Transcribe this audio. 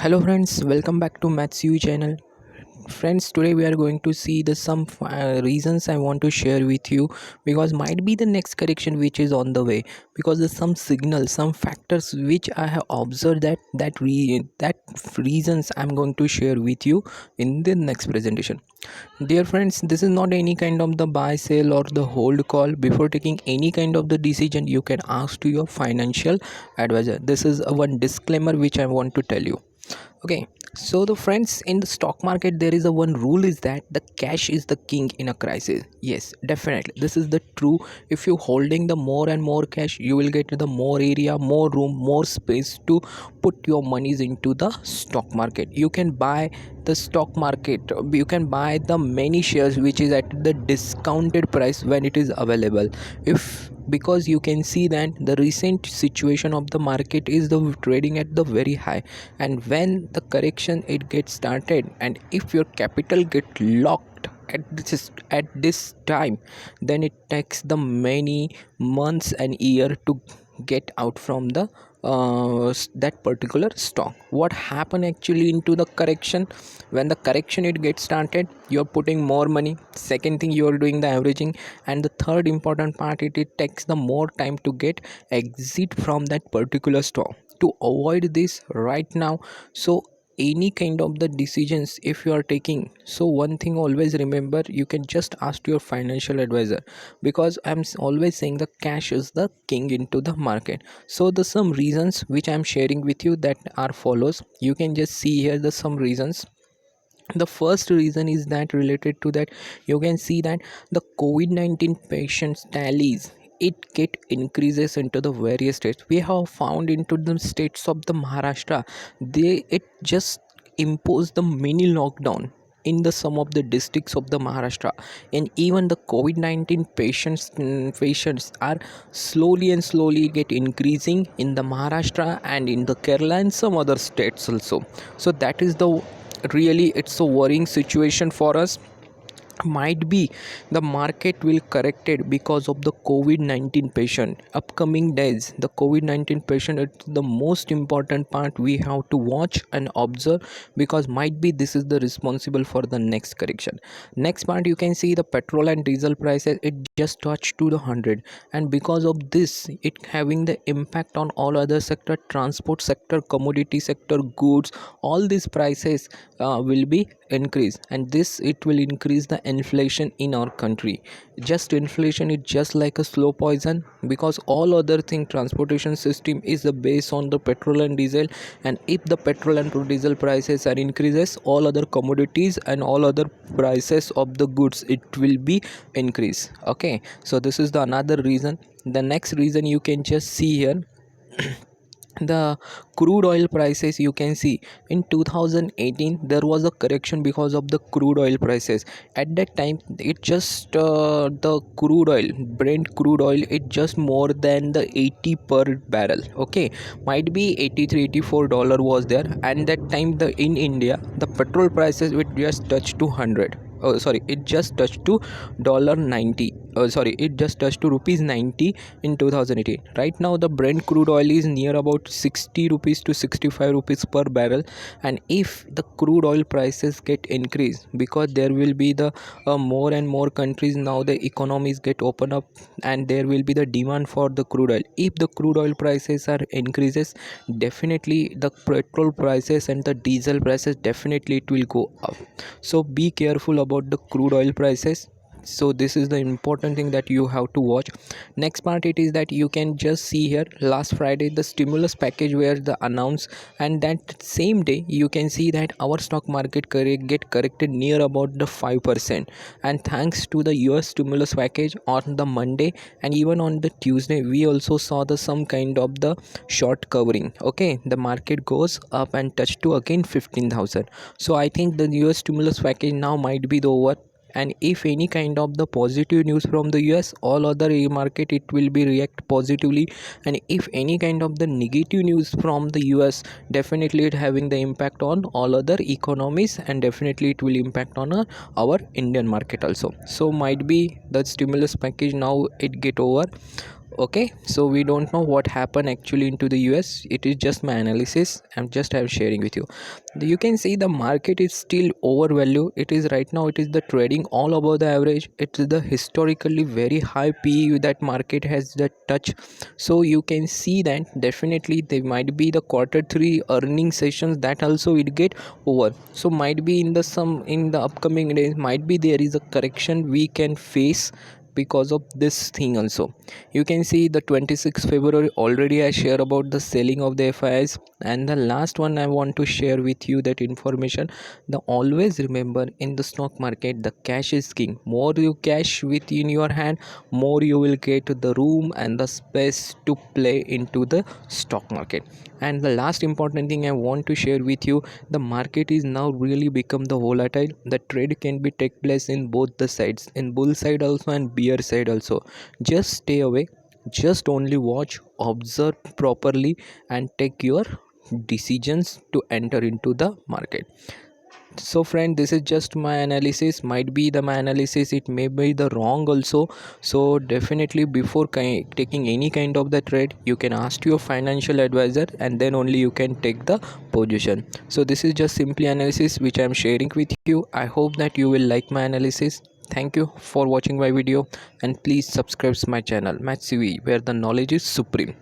Hello friends, welcome back to Maths channel. Friends, today we are going to see the some reasons I want to share with you, because might be the next correction which is on the way, because there's some signals, some factors which I have observed that reasons I'm going to share with you in the next presentation. Dear friends, this is not any kind of the buy, sell or the hold call. Before taking any kind of the decision, you can ask to your financial advisor. This is a one disclaimer which I want to tell you. Okay, so the friends, in the stock market there is a one rule is that the cash is the king in a crisis. Yes, definitely this is the true. If you holding the more and more cash, you will get the more area, more room, more space to put your monies into the stock market. You can buy the stock market, you can buy the many shares which is at the discounted price when it is available. If because you can see that the recent situation of the market is the trading at the very high, and when the correction it gets started, and if your capital get locked at this time, then it takes the many months and year to get out from the that particular stock. What happen actually into the correction? When the correction it gets started, you're putting more money. Second thing, you're doing the averaging. And the third important part, it takes the more time to get exit from that particular stock. To avoid this right now, so any kind of the decisions if you are taking, so one thing always remember, you can just ask your financial advisor, because always saying the cash is the king into the market. So the some reasons which I'm sharing with you that are follows. You can just see here the some reasons. The first reason is that related to that, you can see that the COVID-19 patients tallies, it get increases into the various states. We have found into the states of the Maharashtra, they it just imposed the mini lockdown in the some of the districts of the Maharashtra. And even the COVID-19 patients are slowly and slowly get increasing in the Maharashtra and in the Kerala and some other states also. So that is the really, it's a worrying situation for us. Might be the market will correct it because of the COVID-19 patient. Upcoming days, the COVID-19 patient, it's the most important part we have to watch and observe, because might be this is the responsible for the next correction. Next part, you can see the petrol and diesel prices, it just touched to the 100, and because of this it having the impact on all other sector, transport sector, commodity sector, goods, all these prices will be increased, and this it will increase the inflation in our country. Just inflation is just like a slow poison, because all other thing, transportation system is the base on the petrol and diesel, and if the petrol and diesel prices are increases, all other commodities and all other prices of the goods it will be increase. Okay, so this is the another reason. The next reason you can just see here, the crude oil prices. You can see in 2018 there was a correction because of the crude oil prices. At that time, it just the crude oil, Brent crude oil, it just more than the 80 per barrel. Okay, might be 83 $84 was there, and that time the in India the petrol prices it just touched to 100. Oh sorry, it just touched to dollar 90. Oh sorry, it just touched to rupees 90 in 2018. Right now the Brent crude oil is near about 60 rupees to 65 rupees per barrel. And if the crude oil prices get increased, because there will be the more and more countries, now the economies get open up, and there will be the demand for the crude oil. If the crude oil prices are increases, definitely the petrol prices and the diesel prices, definitely it will go up. So be careful about the crude oil prices. So this is the important thing that you have to watch. Next part, it is that you can just see here, last Friday the stimulus package were the announced, and that same day you can see that our stock market get corrected near about the 5%. And thanks to the US stimulus package on the Monday, and even on the Tuesday we also saw the some kind of the short covering. Okay, the market goes up and touch to again 15,000. So I think the US stimulus package now might be the over. And if any kind of the positive news from the US, all other market it will be react positively. And if any kind of the negative news from the US, definitely it having the impact on all other economies, and definitely it will impact on our Indian market also. So might be the stimulus package now it get over. Okay, so we don't know what happened actually into the US. It is just my analysis. I'm sharing with you. You can see the market is still overvalued. It is right now, it is the trading all above the average. It is the historically very high PE that market has the touch. So you can see that definitely there might be the quarter 3 earning sessions that also will get over. So might be in the some in the upcoming days, might be there is a correction we can face because of this thing also. You can see the 26th February already I share about the selling of the FIs. And the last one I want to share with you that information. The always remember, in the stock market the cash is king. More you cash within your hand, more you will get the room and the space to play into the stock market. And the last important thing I want to share with you, the market is now really become the volatile. The trade can be take place in both the sides, in bull side also and bear side also. Just stay away, just only watch, observe properly, and take your decisions to enter into the market. So friend, this is just my analysis. Might be the my analysis, it may be the wrong also. So definitely before taking any kind of the trade, you can ask your financial advisor and then only you can take the position. So this is just simply analysis which I am sharing with you. I hope that you will like my analysis. Thank you for watching my video, and please subscribe my channel Match CV, where the knowledge is supreme.